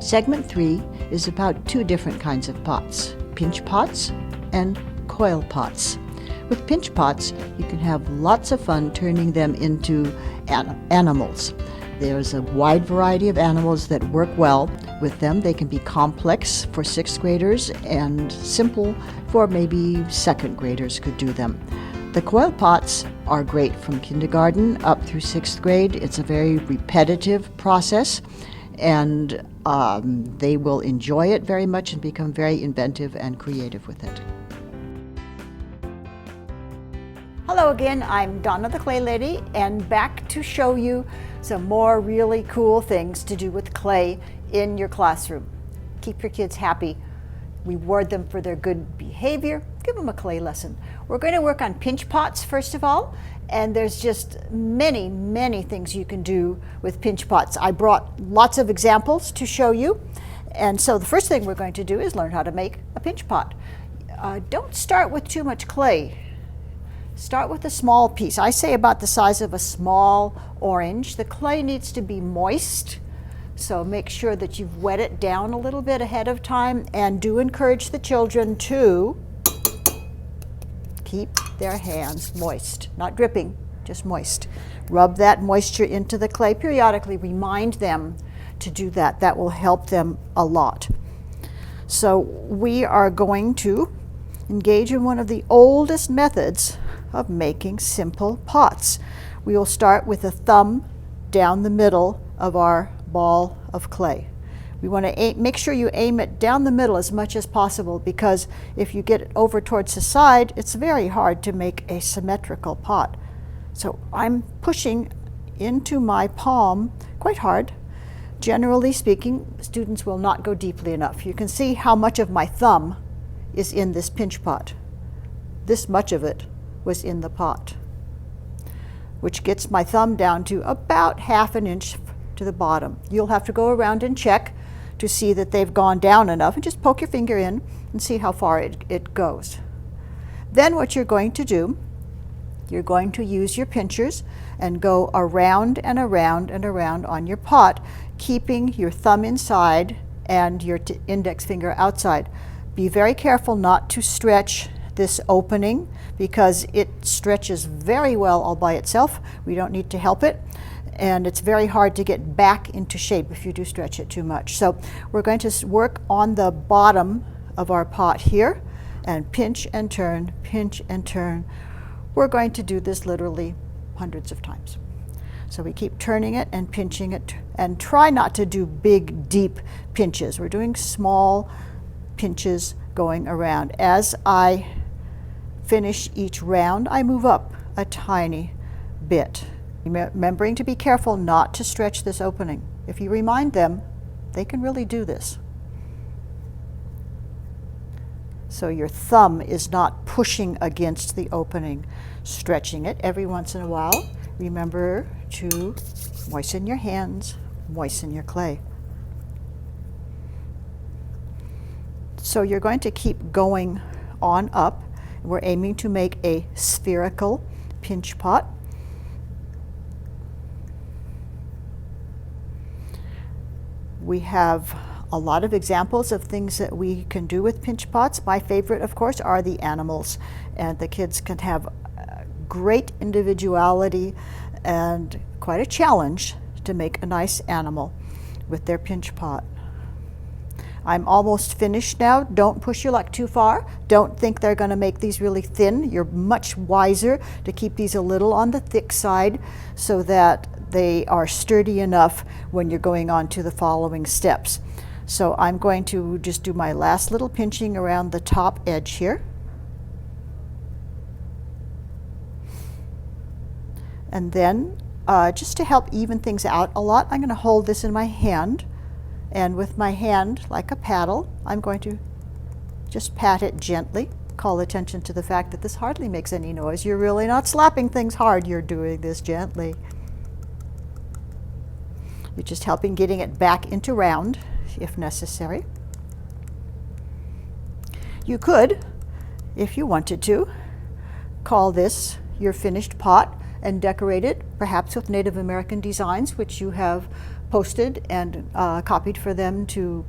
Segment 3 is about two different kinds of pots, pinch pots and coil pots. With pinch pots, you can have lots of fun turning them into animals. There's a wide variety of animals that work well with them. They can be complex for 6th graders and simple for maybe 2nd graders could do them. The coil pots are great from kindergarten up through 6th grade. It's a very repetitive process, and they will enjoy it very much and become very inventive and creative with it. Hello again, I'm Donna the Clay Lady, and back to show you some more really cool things to do with clay in your classroom. Keep your kids happy, reward them for their good behavior, give them a clay lesson. We're going to work on pinch pots first of all, and there's just many things you can do with pinch pots. I brought lots of examples to show you, and so the first thing we're going to do is learn how to make a pinch pot. Don't start with too much clay. Start with a small piece. I say about the size of a small orange. The clay needs to be moist, so make sure that you've wet it down a little bit ahead of time, and do encourage the children to keep their hands moist. Not dripping, just moist. Rub that moisture into the clay periodically. Remind them to do that. That will help them a lot. So we are going to engage in one of the oldest methods of making simple pots. We will start with a thumb down the middle of our ball of clay. We want to make sure you aim it down the middle as much as possible, because if you get it over towards the side, it's very hard to make a symmetrical pot. So I'm pushing into my palm quite hard. Generally speaking, students will not go deeply enough. You can see how much of my thumb is in this pinch pot. This much of it was in the pot, which gets my thumb down to about ½ an inch to the bottom. You'll have to go around and check to see that they've gone down enough, and just poke your finger in and see how far it goes. Then what you're going to do, you're going to use your pinchers and go around and around and around on your pot, keeping your thumb inside and your index finger outside. Be very careful not to stretch this opening, because it stretches very well all by itself. We don't need to help it, and it's very hard to get back into shape if you do stretch it too much. So we're going to work on the bottom of our pot here and pinch and turn, pinch and turn. We're going to do this literally hundreds of times. So we keep turning it and pinching it, and try not to do big, deep pinches. We're doing small pinches going around. As I finish each round, I move up a tiny bit, remembering to be careful not to stretch this opening. If you remind them, they can really do this. So your thumb is not pushing against the opening, stretching it every once in a while. Remember to moisten your hands, moisten your clay. So you're going to keep going on up. We're aiming to make a spherical pinch pot. We have a lot of examples of things that we can do with pinch pots. My favorite, of course, are the animals, and the kids can have great individuality and quite a challenge to make a nice animal with their pinch pot. I'm almost finished now. Don't push your luck too far. Don't think they're going to make these really thin. You're much wiser to keep these a little on the thick side so that they are sturdy enough when you're going on to the following steps. So I'm going to just do my last little pinching around the top edge here. And then just to help even things out a lot, I'm going to hold this in my hand. And with my hand, like a paddle, I'm going to just pat it gently. Call attention to the fact that this hardly makes any noise. You're really not slapping things hard. You're doing this gently. You're just helping getting it back into round, if necessary. You could, if you wanted to, call this your finished pot and decorate it, perhaps with Native American designs, which you have posted and copied for them to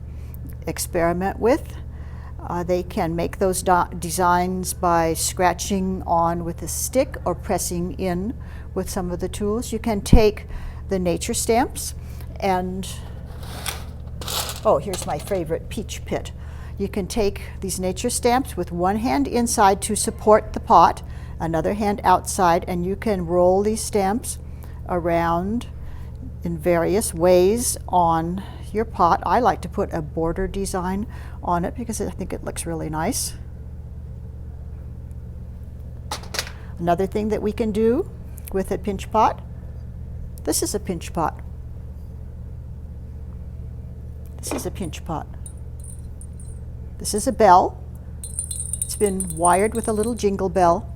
experiment with. They can make those designs by scratching on with a stick or pressing in with some of the tools. You can take the nature stamps and, oh, here's my favorite peach pit. You can take these nature stamps with one hand inside to support the pot, another hand outside, and you can roll these stamps around in various ways on your pot. I like to put a border design on it because I think it looks really nice. Another thing that we can do with a pinch pot, this is a pinch pot. This is a pinch pot. This is a bell. It's been wired with a little jingle bell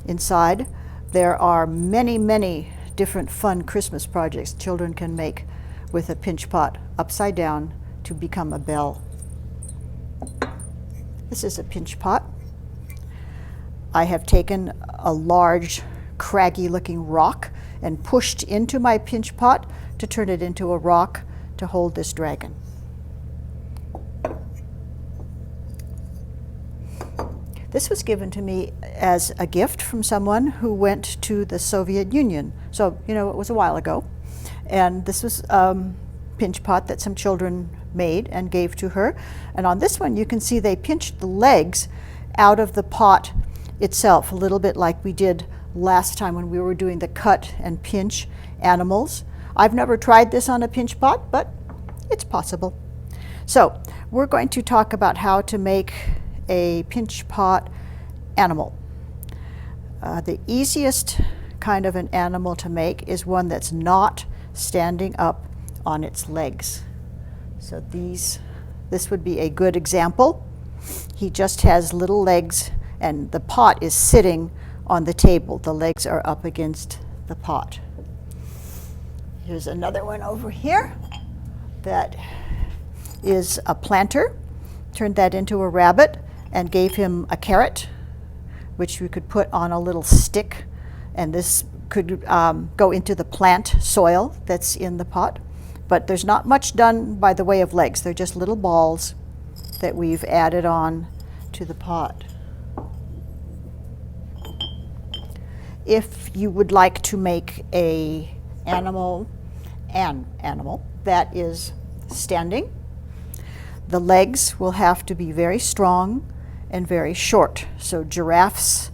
inside. There are many, many different fun Christmas projects children can make with a pinch pot upside down to become a bell. This is a pinch pot. I have taken a large, craggy looking rock and pushed into my pinch pot to turn it into a rock to hold this dragon. This was given to me as a gift from someone who went to the Soviet Union. So, you know, it was a while ago. And this was a pinch pot that some children made and gave to her. And on this one, you can see they pinched the legs out of the pot itself, a little bit like we did last time when we were doing the cut and pinch animals. I've never tried this on a pinch pot, but it's possible. So we're going to talk about how to make a pinch pot animal. The easiest kind of an animal to make is one that's not standing up on its legs. So this would be a good example. He just has little legs and the pot is sitting on the table. The legs are up against the pot. Here's another one over here that is a planter. Turned that into a rabbit and gave him a carrot, which we could put on a little stick, and this could go into the plant soil that's in the pot. But there's not much done by the way of legs. They're just little balls that we've added on to the pot. If you would like to make an animal that is standing, the legs will have to be very strong and very short. So giraffes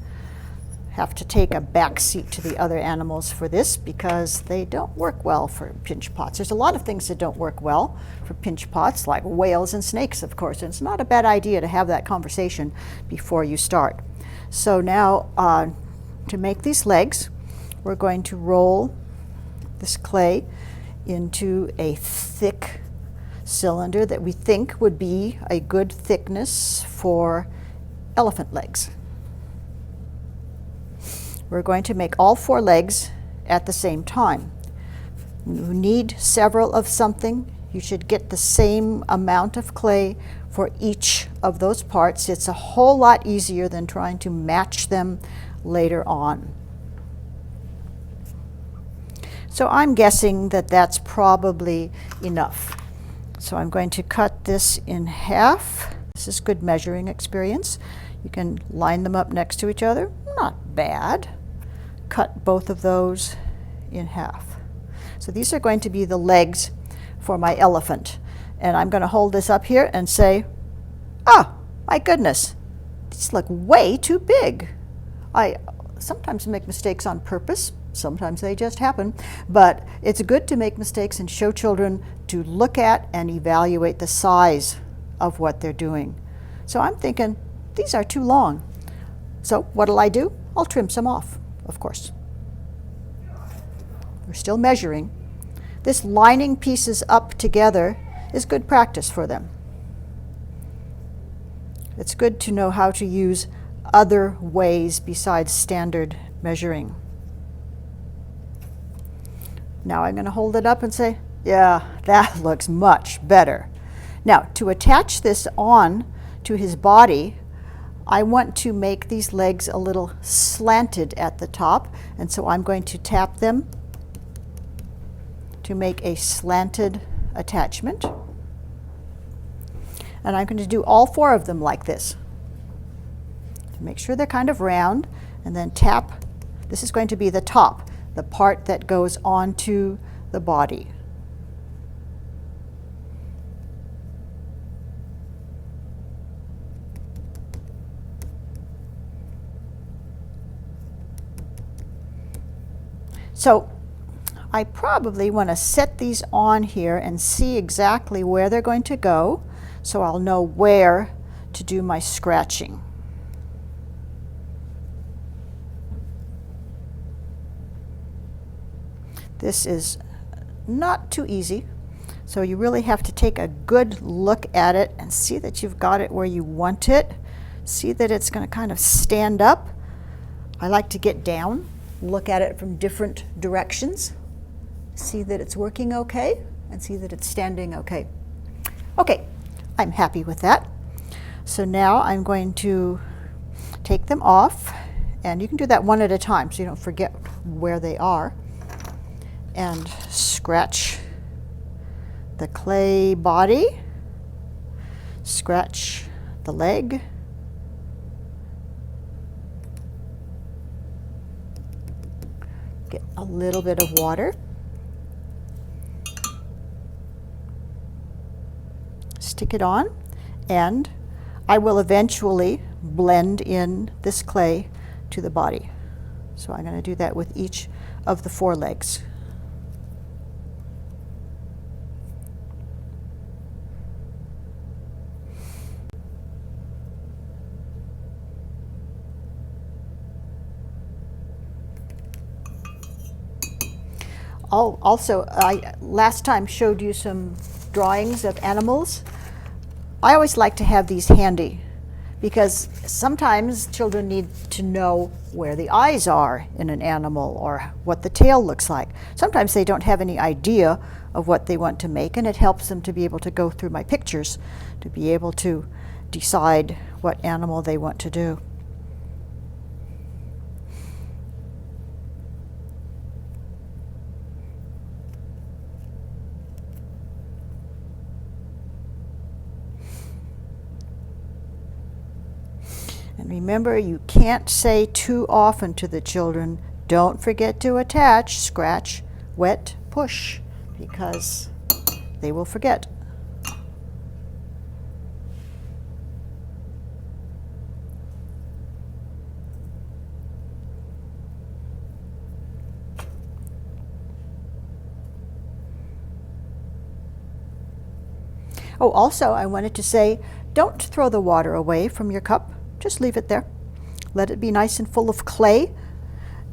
have to take a back seat to the other animals for this because they don't work well for pinch pots. There's a lot of things that don't work well for pinch pots, like whales and snakes, of course. And it's not a bad idea to have that conversation before you start. So now to make these legs, we're going to roll this clay into a thick cylinder that we think would be a good thickness for elephant legs. We're going to make all 4 legs at the same time. You need several of something. You should get the same amount of clay for each of those parts. It's a whole lot easier than trying to match them later on. So I'm guessing that that's probably enough. So I'm going to cut this in half. This is good measuring experience. You can line them up next to each other. Not bad. Cut both of those in half. So these are going to be the legs for my elephant. And I'm going to hold this up here and say, oh, my goodness, these look way too big. I sometimes make mistakes on purpose. Sometimes they just happen. But it's good to make mistakes and show children to look at and evaluate the size of what they're doing. So I'm thinking, these are too long. So what'll I do? I'll trim some off, of course. We're still measuring. This lining pieces up together is good practice for them. It's good to know how to use other ways besides standard measuring. Now I'm going to hold it up and say, yeah, that looks much better. Now, to attach this on to his body, I want to make these legs a little slanted at the top, and so I'm going to tap them to make a slanted attachment. And I'm going to do all 4 of them like this. Make sure they're kind of round, and then tap. This is going to be the top, the part that goes onto the body. So I probably want to set these on here and see exactly where they're going to go, so I'll know where to do my scratching. This is not too easy, so you really have to take a good look at it and see that you've got it where you want it. See that it's going to kind of stand up. I like to get down, look at it from different directions, see that it's working okay, and see that it's standing okay. Okay, I'm happy with that. So now I'm going to take them off, and you can do that one at a time so you don't forget where they are, and scratch the clay body, scratch the leg, get a little bit of water, stick it on, and I will eventually blend in this clay to the body. So I'm going to do that with each of the 4 legs. Also, I last time showed you some drawings of animals. I always like to have these handy because sometimes children need to know where the eyes are in an animal or what the tail looks like. Sometimes they don't have any idea of what they want to make, and it helps them to be able to go through my pictures to be able to decide what animal they want to do. And remember, you can't say too often to the children, don't forget to attach, scratch, wet, push, because they will forget. Oh, also, I wanted to say, don't throw the water away from your cup. Just leave it there. Let it be nice and full of clay.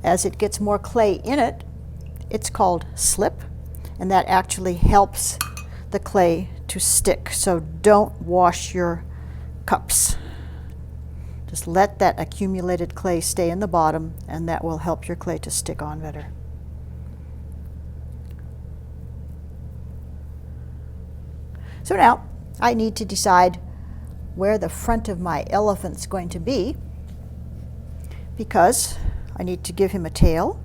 As it gets more clay in it, it's called slip, and that actually helps the clay to stick. So don't wash your cups. Just let that accumulated clay stay in the bottom, and that will help your clay to stick on better. So now I need to decide where the front of my elephant's going to be, because I need to give him a tail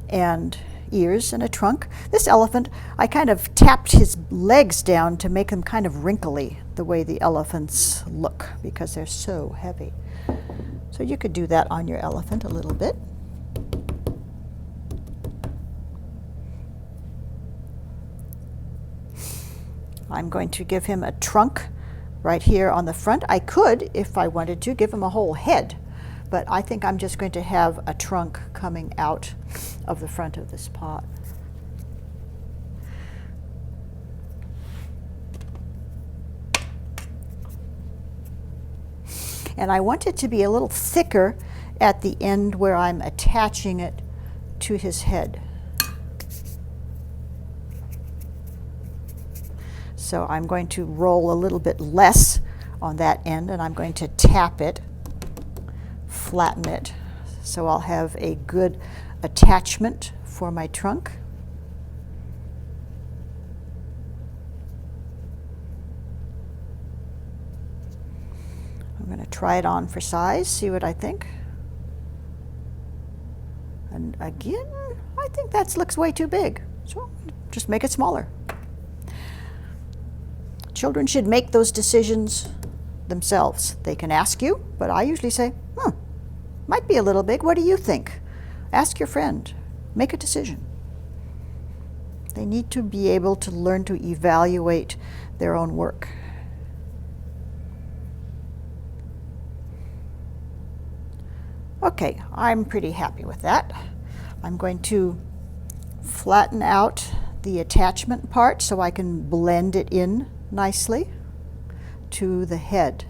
and ears and a trunk. This elephant, I kind of tapped his legs down to make them kind of wrinkly the way the elephants look because they're so heavy. So you could do that on your elephant a little bit. I'm going to give him a trunk right here on the front. I could, if I wanted to, give him a whole head, but I think I'm just going to have a trunk coming out of the front of this pot. And I want it to be a little thicker at the end where I'm attaching it to his head. So I'm going to roll a little bit less on that end, and I'm going to tap it, flatten it, so I'll have a good attachment for my trunk. I'm going to try it on for size, see what I think. And again, I think that looks way too big. So just make it smaller. Children should make those decisions themselves. They can ask you, but I usually say, might be a little big. What do you think? Ask your friend. Make a decision. They need to be able to learn to evaluate their own work. Okay, I'm pretty happy with that. I'm going to flatten out the attachment part so I can blend it in nicely to the head.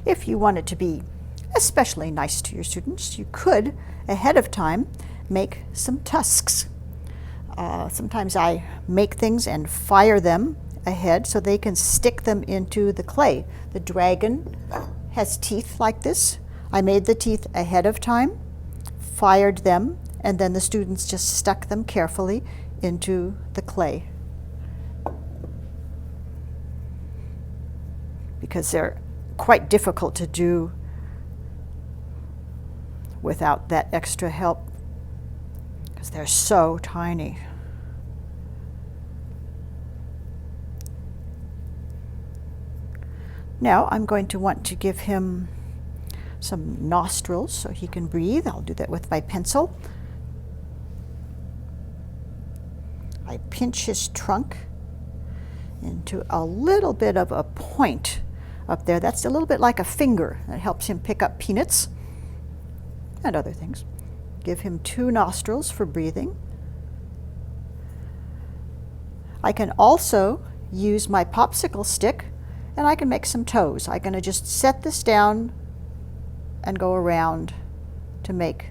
If you wanted to be especially nice to your students, you could, ahead of time, make some tusks. Sometimes I make things and fire them ahead so they can stick them into the clay. The dragon has teeth like this. I made the teeth ahead of time, fired them, and then the students just stuck them carefully into the clay. Because they're quite difficult to do without that extra help, because they're so tiny. Now I'm going to want to give him some nostrils so he can breathe. I'll do that with my pencil. I pinch his trunk into a little bit of a point up there. That's a little bit like a finger. That helps him pick up peanuts and other things. Give him 2 nostrils for breathing. I can also use my popsicle stick and I can make some toes. I'm going to just set this down and go around to make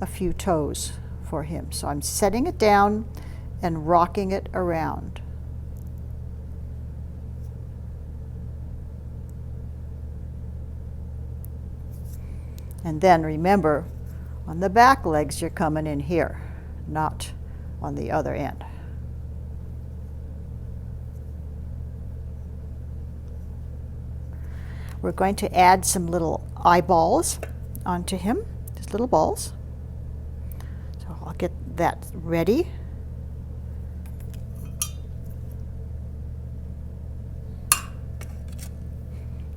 a few toes for him. So I'm setting it down and rocking it around. And then remember, on the back legs, you're coming in here, not on the other end. We're going to add some little eyeballs onto him, just little balls. So I'll get that ready.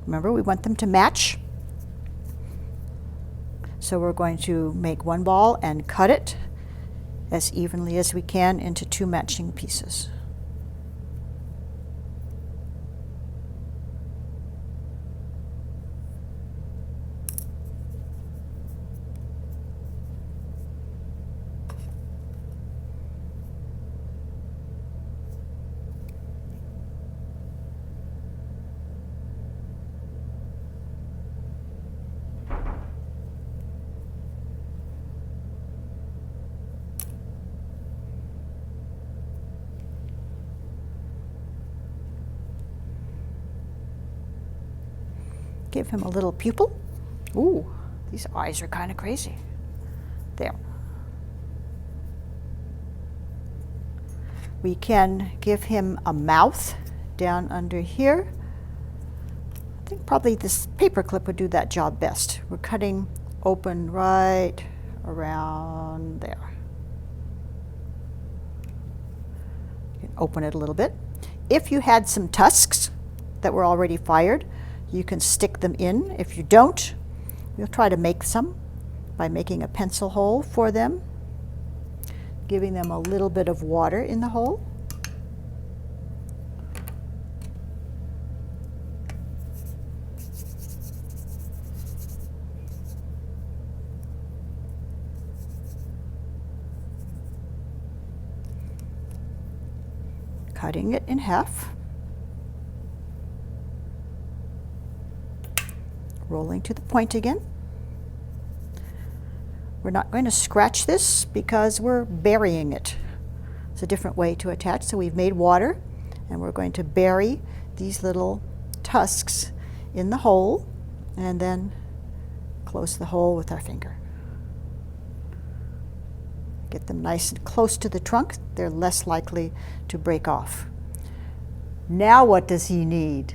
Remember, we want them to match. So we're going to make 1 ball and cut it as evenly as we can into 2 matching pieces. Give him a little pupil. Ooh, these eyes are kind of crazy. There. We can give him a mouth down under here. I think probably this paper clip would do that job best. We're cutting open right around there. You can open it a little bit. If you had some tusks that were already fired, you can stick them in. If you don't, we'll try to make some by making a pencil hole for them, giving them a little bit of water in the hole. Cutting it in half. Rolling to the point again. We're not going to scratch this because we're burying it. It's a different way to attach. So we've made water and we're going to bury these little tusks in the hole and then close the hole with our finger. Get them nice and close to the trunk. They're less likely to break off. Now what does he need?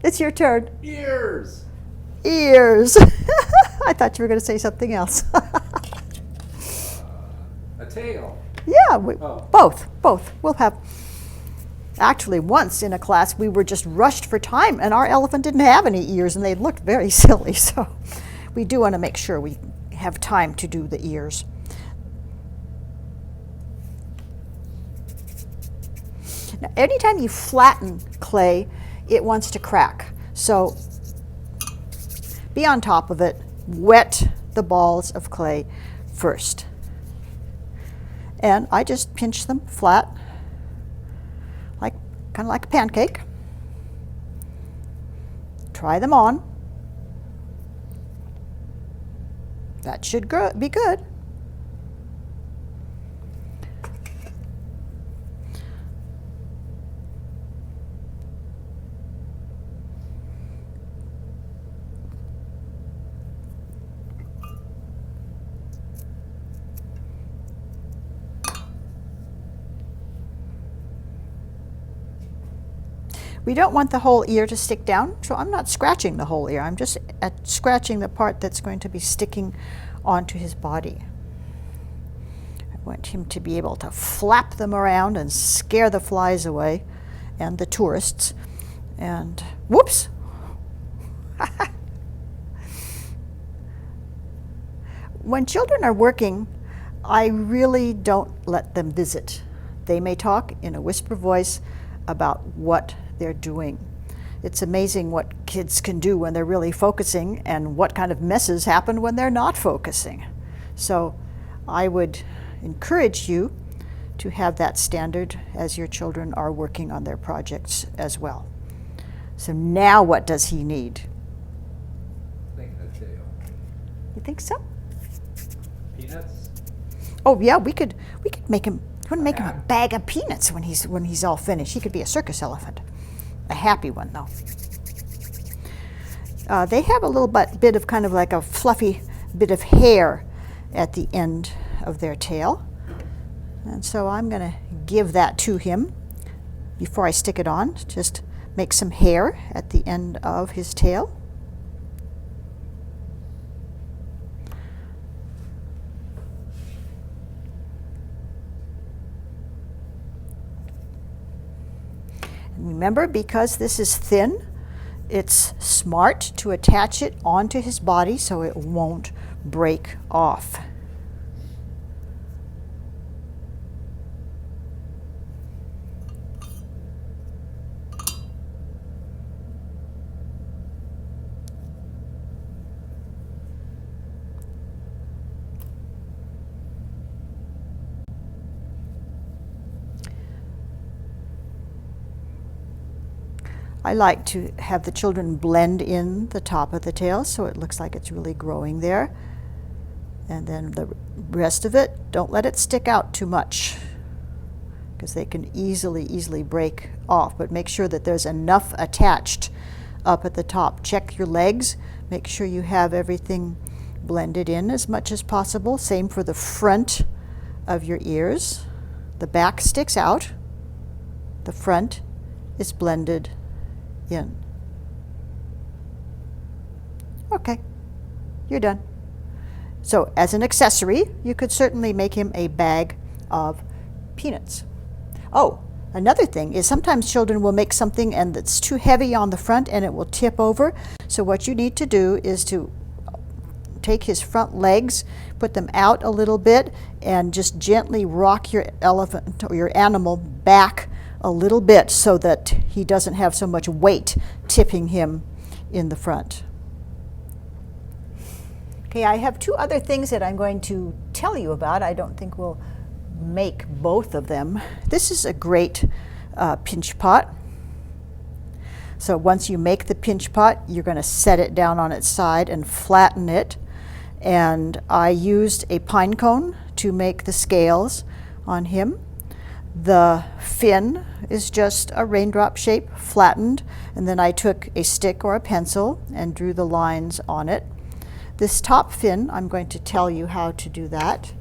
It's your turn. Ears. Ears. I thought you were going to say something else. A tail. Yeah, Oh. both. We'll have. Actually, once in a class, we were just rushed for time, and our elephant didn't have any ears, and they looked very silly. So we do want to make sure we have time to do the ears. Now, anytime you flatten clay, it wants to crack. So be on top of it. Wet the balls of clay first. And I just pinch them flat, kind of like a pancake. Try them on. That should be good. We don't want the whole ear to stick down, so I'm not scratching the whole ear. I'm just scratching the part that's going to be sticking onto his body. I want him to be able to flap them around and scare the flies away and the tourists. And whoops! When children are working, I really don't let them visit. They may talk in a whisper voice about what they're doing. It's amazing what kids can do when they're really focusing and what kind of messes happen when they're not focusing. So I would encourage you to have that standard as your children are working on their projects as well. So now what does he need? I think a tail. You think so? Peanuts. Oh yeah, we could make him. We want to make him a bag of peanuts when he's all finished. He could be a circus elephant. A happy one, though. They have a little bit of kind of like a fluffy bit of hair at the end of their tail. And so I'm going to give that to him before I stick it on. Just make some hair at the end of his tail. Remember, because this is thin, it's smart to attach it onto his body so it won't break off. I like to have the children blend in the top of the tail so it looks like it's really growing there. And then the rest of it, don't let it stick out too much because they can easily break off. But make sure that there's enough attached up at the top. Check your legs. Make sure you have everything blended in as much as possible. Same for the front of your ears. The back sticks out. The front is blended in. Okay, you're done. So as an accessory, you could certainly make him a bag of peanuts. Oh, another thing is sometimes children will make something and it's too heavy on the front and it will tip over. So what you need to do is to take his front legs, put them out a little bit, and just gently rock your elephant or your animal back a little bit so that he doesn't have so much weight tipping him in the front. Okay, I have two other things that I'm going to tell you about. I don't think we'll make both of them. This is a great pinch pot. So once you make the pinch pot, you're going to set it down on its side and flatten it. And I used a pine cone to make the scales on him. The fin is just a raindrop shape, flattened, and then I took a stick or a pencil and drew the lines on it. This top fin, I'm going to tell you how to do that.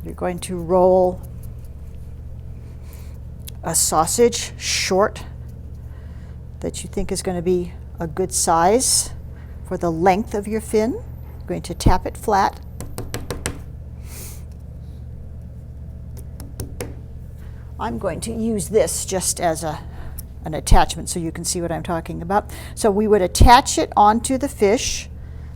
You're going to roll a sausage short that you think is going to be a good size for the length of your fin. You're going to tap it flat. I'm going to use this just as an attachment so you can see what I'm talking about. So we would attach it onto the fish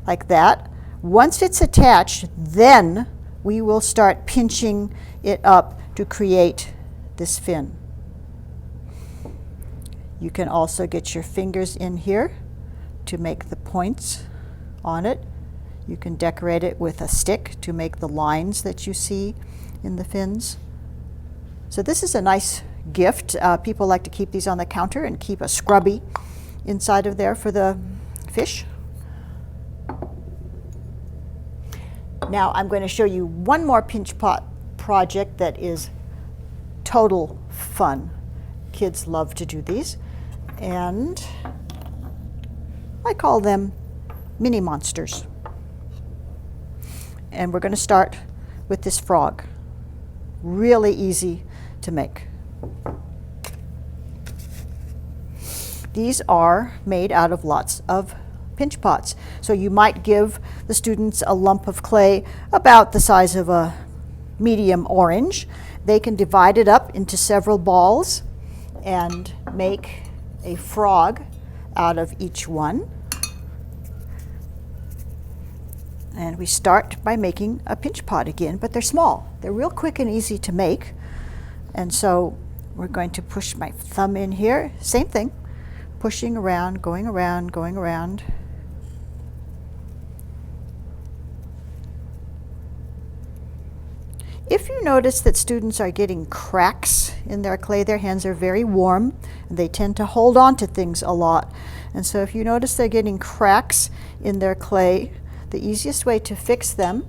like that. Once it's attached, then we will start pinching it up to create this fin. You can also get your fingers in here to make the points on it. You can decorate it with a stick to make the lines that you see in the fins. So this is a nice gift. People like to keep these on the counter and keep a scrubby inside of there for the fish. Now I'm going to show you one more pinch pot project that is total fun. Kids love to do these, and I call them mini monsters. And we're going to start with this frog. Really easy to make. These are made out of lots of pinch pots. So you might give the students a lump of clay about the size of a medium orange. They can divide it up into several balls and make a frog out of each one. And we start by making a pinch pot again, but they're small. They're real quick and easy to make. And so we're going to push my thumb in here. Same thing, pushing around, going around, going around. If you notice that students are getting cracks in their clay, their hands are very warm and they tend to hold on to things a lot. And so if you notice they're getting cracks in their clay, the easiest way to fix them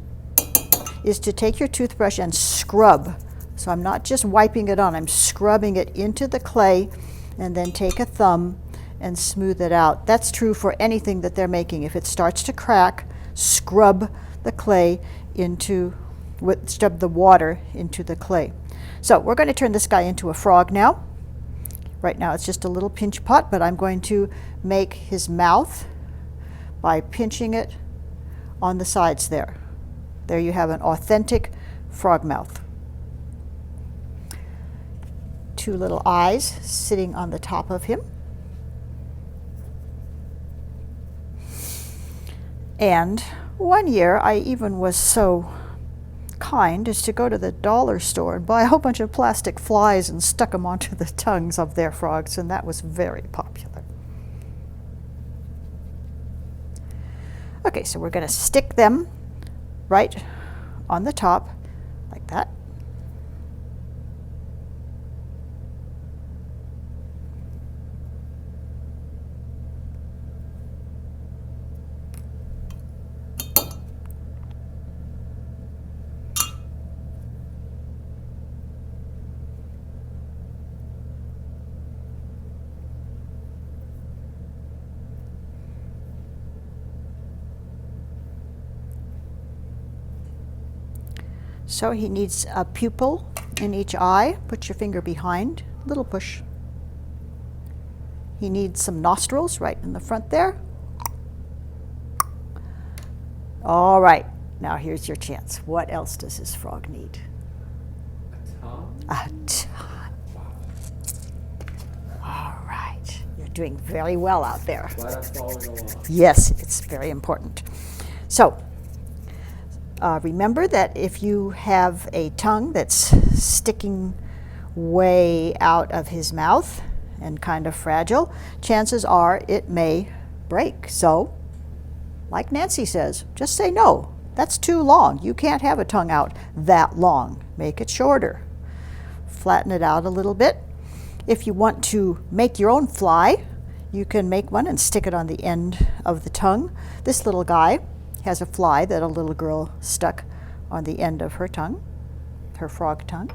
is to take your toothbrush and scrub. So I'm not just wiping it on, I'm scrubbing it into the clay, and then take a thumb and smooth it out. That's true for anything that they're making. If it starts to crack, scrub the clay into stub the water into the clay. So we're going to turn this guy into a frog now. Right now it's just a little pinch pot, but I'm going to make his mouth by pinching it on the sides there. There you have an authentic frog mouth. Two little eyes sitting on the top of him. And one year I even was so kind as to go to the dollar store and buy a whole bunch of plastic flies and stuck them onto the tongues of their frogs, and that was very popular. Okay, so we're going to stick them right on the top like that. So he needs a pupil in each eye. Put your finger behind, little push. He needs some nostrils right in the front there. All right, now here's your chance. What else does this frog need? A tongue? A tongue. All right, you're doing very well out there. Glad I'm following along. Yes, it's very important. So, remember that if you have a tongue that's sticking way out of his mouth and kind of fragile, chances are it may break. So, like Nancy says, just say no. That's too long. You can't have a tongue out that long. Make it shorter. Flatten it out a little bit. If you want to make your own fly, you can make one and stick it on the end of the tongue. This little guy has a fly that a little girl stuck on the end of her tongue, her frog tongue.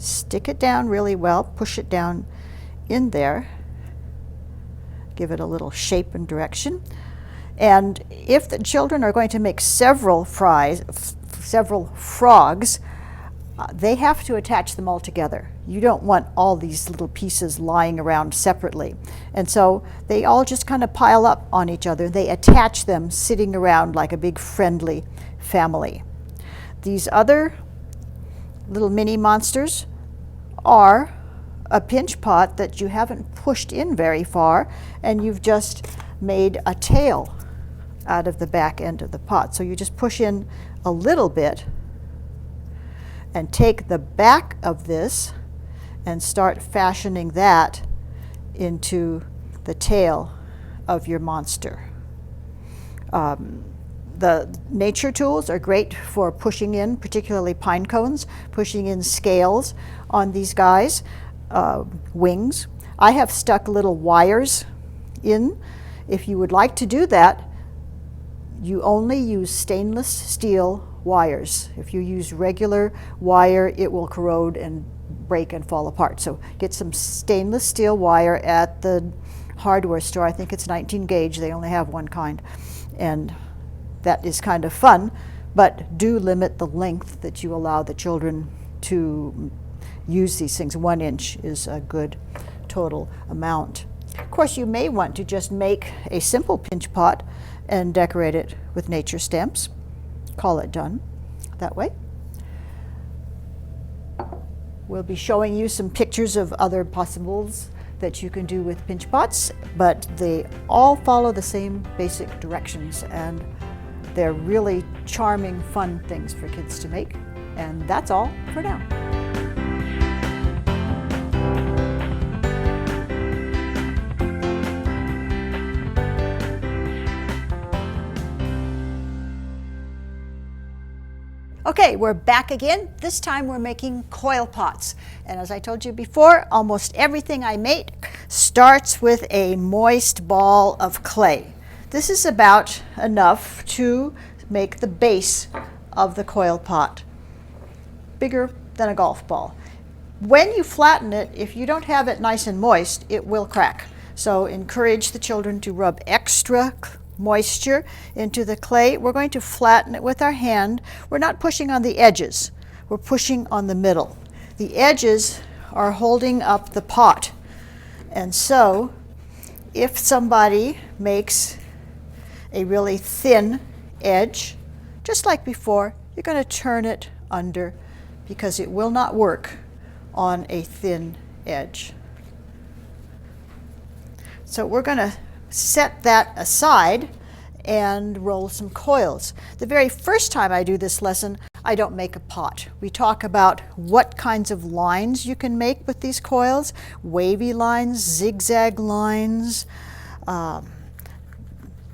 Stick it down really well, push it down in there, give it a little shape and direction. And if the children are going to make several frogs, they have to attach them all together. You don't want all these little pieces lying around separately. And so they all just kind of pile up on each other. They attach them sitting around like a big friendly family. These other little mini monsters are a pinch pot that you haven't pushed in very far, and you've just made a tail out of the back end of the pot. So you just push in a little bit and take the back of this and start fashioning that into the tail of your monster. The nature tools are great for pushing in, particularly pine cones, pushing in scales on these guys, wings. I have stuck little wires in. If you would like to do that, you only use stainless steel wires. If you use regular wire, it will corrode and break and fall apart. So get some stainless steel wire at the hardware store. I think it's 19 gauge. They only have one kind. And that is kind of fun, but do limit the length that you allow the children to use these things. 1 inch is a good total amount. Of course, you may want to just make a simple pinch pot and decorate it with nature stamps. Call it done that way. We'll be showing you some pictures of other possibles that you can do with pinch pots, but they all follow the same basic directions, and they're really charming, fun things for kids to make. And that's all for now. Okay, we're back again. This time we're making coil pots. And as I told you before, almost everything I make starts with a moist ball of clay. This is about enough to make the base of the coil pot, bigger than a golf ball. When you flatten it, if you don't have it nice and moist, it will crack. So encourage the children to rub extra moisture into the clay. We're going to flatten it with our hand. We're not pushing on the edges. We're pushing on the middle. The edges are holding up the pot. And so if somebody makes a really thin edge, just like before, you're going to turn it under because it will not work on a thin edge. So we're going to set that aside and roll some coils. The very first time I do this lesson, I don't make a pot. We talk about what kinds of lines you can make with these coils, wavy lines, zigzag lines,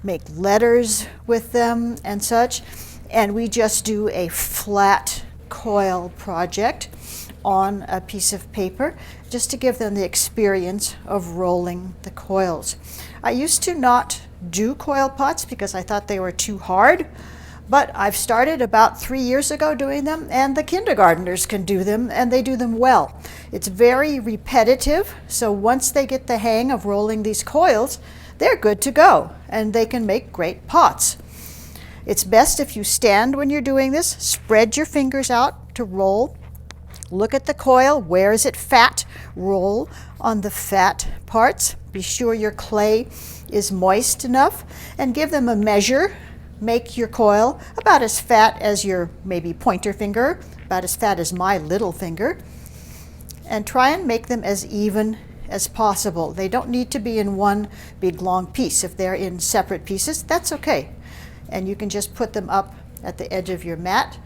make letters with them and such. And we just do a flat coil project on a piece of paper just to give them the experience of rolling the coils. I used to not do coil pots because I thought they were too hard, but I've started about 3 years ago doing them, and the kindergartners can do them, and they do them well. It's very repetitive, so once they get the hang of rolling these coils, they're good to go, and they can make great pots. It's best if you stand when you're doing this, spread your fingers out to roll. Look at the coil, where is it fat? Roll on the fat parts. Be sure your clay is moist enough, and give them a measure. Make your coil about as fat as your maybe pointer finger, about as fat as my little finger, and try and make them as even as possible. They don't need to be in one big long piece. If they're in separate pieces, that's okay. And you can just put them up at the edge of your mat.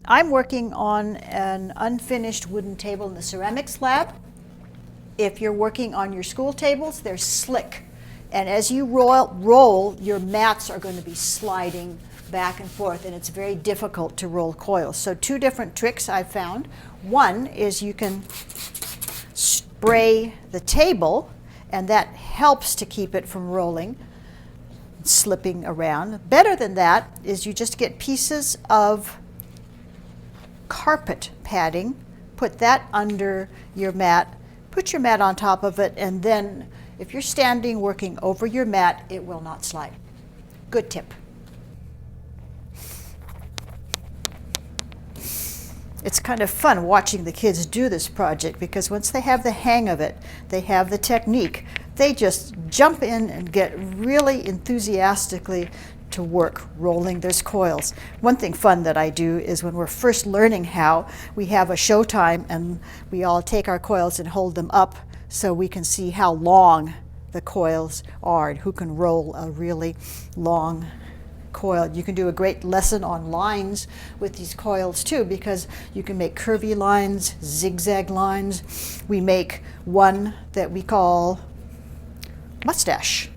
I'm working on an unfinished wooden table in the ceramics lab. If you're working on your school tables, they're slick. And as you roll, your mats are going to be sliding back and forth, and it's very difficult to roll coils. So 2 different tricks I've found. One is you can spray the table, and that helps to keep it from rolling, slipping around. Better than that is you just get pieces of carpet padding, put that under your mat, put your mat on top of it, and then if you're standing working over your mat, it will not slide. Good tip. It's kind of fun watching the kids do this project because once they have the hang of it, they have the technique, they just jump in and get really enthusiastically to work rolling those coils. One thing fun that I do is when we're first learning how, we have a show time and we all take our coils and hold them up so we can see how long the coils are and who can roll a really long coil. You can do a great lesson on lines with these coils too, because you can make curvy lines, zigzag lines. We make one that we call mustache.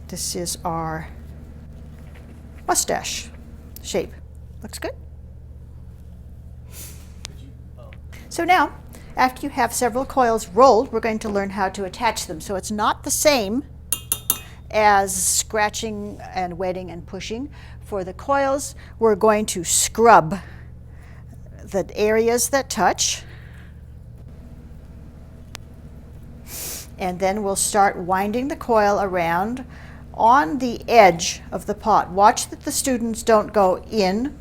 This is our mustache shape. Looks good. So now, after you have several coils rolled, we're going to learn how to attach them. So it's not the same as scratching and wetting and pushing. For the coils, we're going to scrub the areas that touch. And then we'll start winding the coil around on the edge of the pot. Watch that the students don't go in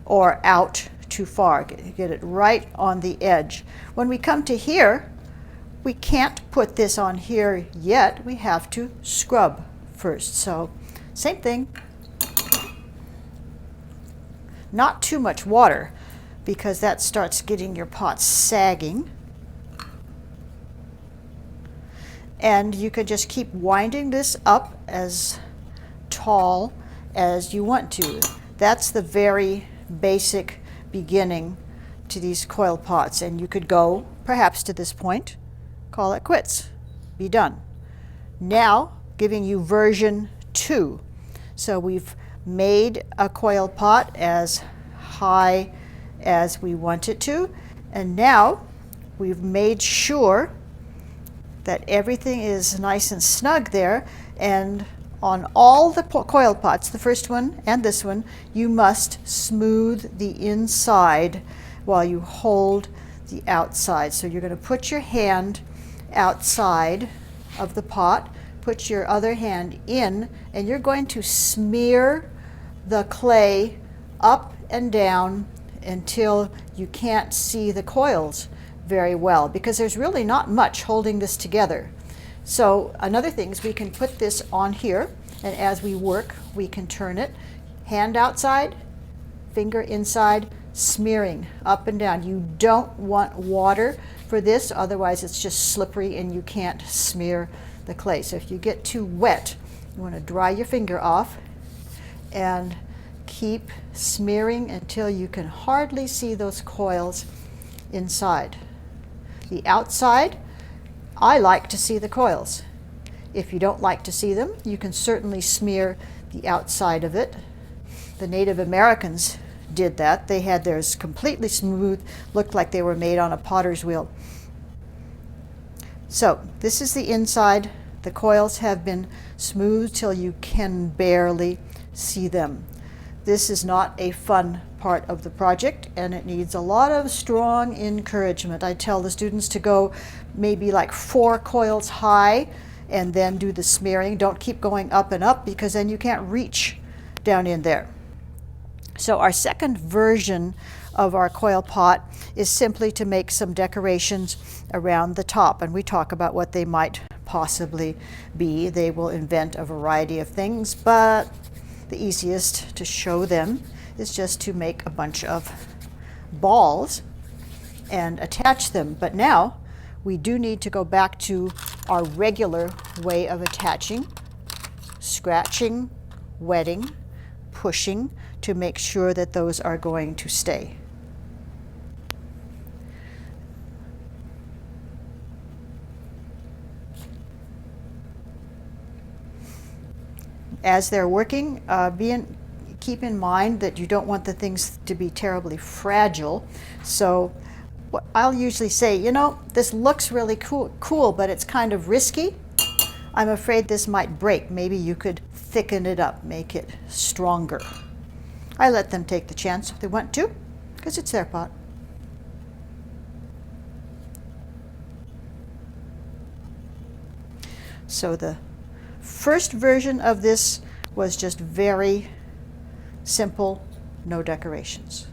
or out too far. Get it right on the edge. When we come to here, we can't put this on here yet. We have to scrub first. So same thing. Not too much water because that starts getting your pot sagging. And you could just keep winding this up as tall as you want to. That's the very basic beginning to these coil pots. And you could go perhaps to this point, call it quits, be done. Now, giving you version 2. So we've made a coil pot as high as we want it to. And now we've made sure that everything is nice and snug there, and on all the coil pots, the first one and this one, you must smooth the inside while you hold the outside. So you're going to put your hand outside of the pot, put your other hand in, and you're going to smear the clay up and down until you can't see the coils very well, because there's really not much holding this together. So another thing is we can put this on here, and as we work we can turn it, hand outside, finger inside, smearing up and down. You don't want water for this, otherwise it's just slippery and you can't smear the clay. So if you get too wet, you want to dry your finger off and keep smearing until you can hardly see those coils inside. The outside, I like to see the coils. If you don't like to see them, you can certainly smear the outside of it. The Native Americans did that. They had theirs completely smooth, looked like they were made on a potter's wheel. So this is the inside. The coils have been smoothed till you can barely see them. This is not a fun part of the project, and it needs a lot of strong encouragement. I tell the students to go maybe like 4 coils high and then do the smearing. Don't keep going up and up because then you can't reach down in there. So our second version of our coil pot is simply to make some decorations around the top, and we talk about what they might possibly be. They will invent a variety of things, but the easiest to show them is just to make a bunch of balls and attach them. But now we do need to go back to our regular way of attaching, scratching, wetting, pushing to make sure that those are going to stay. As they're working, keep in mind that you don't want the things to be terribly fragile. So what I'll usually say, you know, this looks really cool, but it's kind of risky. I'm afraid this might break. Maybe you could thicken it up, make it stronger. I let them take the chance if they want to, because it's their pot. So the first version of this was just very simple, no decorations.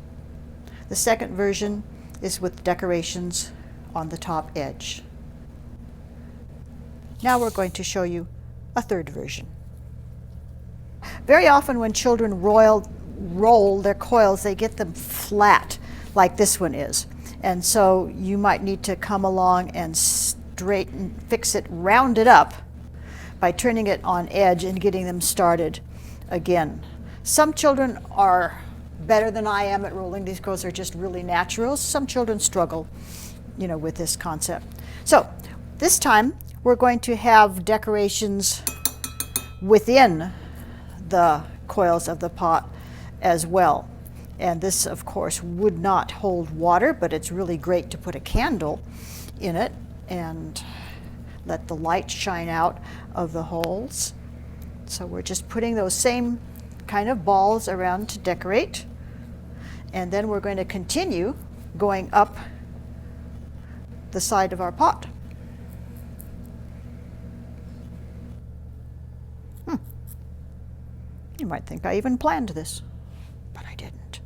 The second version is with decorations on the top edge. Now we're going to show you a third version. Very often when children roll their coils, they get them flat like this one is. And so you might need to come along and fix it, round it up by turning it on edge and getting them started again. Some children are better than I am at rolling these coils. They're just really natural. Some children struggle, with this concept. So this time we're going to have decorations within the coils of the pot as well. And this, of course, would not hold water, but it's really great to put a candle in it and let the light shine out of the holes. So we're just putting those same kind of balls around to decorate. And then we're going to continue going up the side of our pot. You might think I even planned this, but I didn't.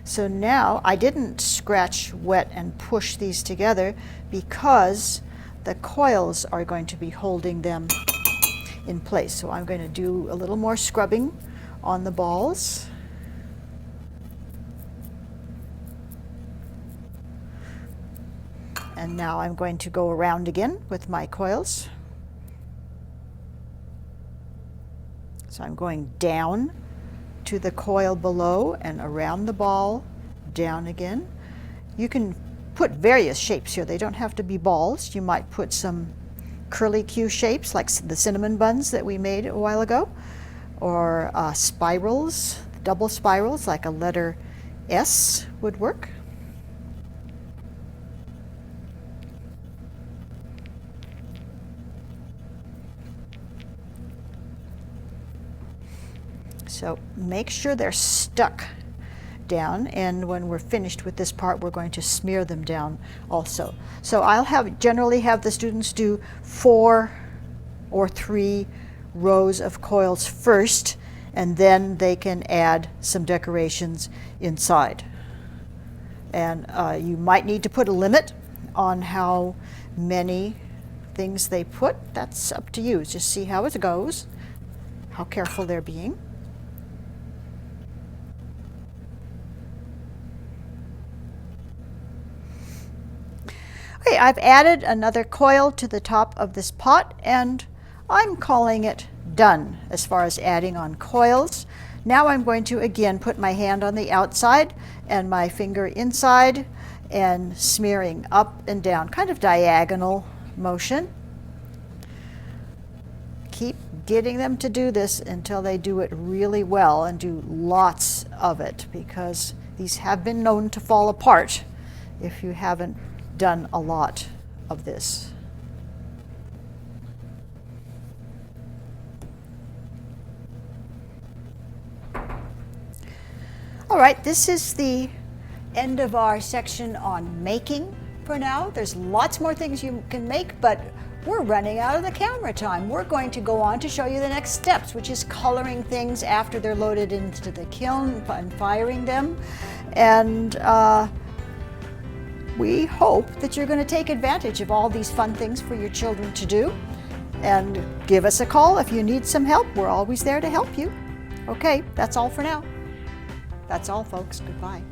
So now I didn't scratch, wet, and push these together because the coils are going to be holding them in place. So I'm going to do a little more scrubbing on the balls. And now I'm going to go around again with my coils. So I'm going down to the coil below and around the ball, down again. You can put various shapes here. They don't have to be balls. You might put some curly-Q shapes like the cinnamon buns that we made a while ago, or spirals, double spirals like a letter S would work. So make sure they're stuck down, and when we're finished with this part, we're going to smear them down also. So I'll generally have the students do 4 or 3 rows of coils first, and then they can add some decorations inside. And you might need to put a limit on how many things they put. That's up to you. Just see how it goes, how careful they're being. Okay, I've added another coil to the top of this pot, and I'm calling it done as far as adding on coils. Now I'm going to again put my hand on the outside and my finger inside and smearing up and down, kind of diagonal motion. Keep getting them to do this until they do it really well, and do lots of it, because these have been known to fall apart if you haven't done a lot of this. All right, this is the end of our section on making for now. There's lots more things you can make, but we're running out of the camera time. We're going to go on to show you the next steps, which is coloring things after they're loaded into the kiln and firing them. And we hope that you're going to take advantage of all these fun things for your children to do. And give us a call if you need some help. We're always there to help you. Okay, that's all for now. That's all, folks. Goodbye.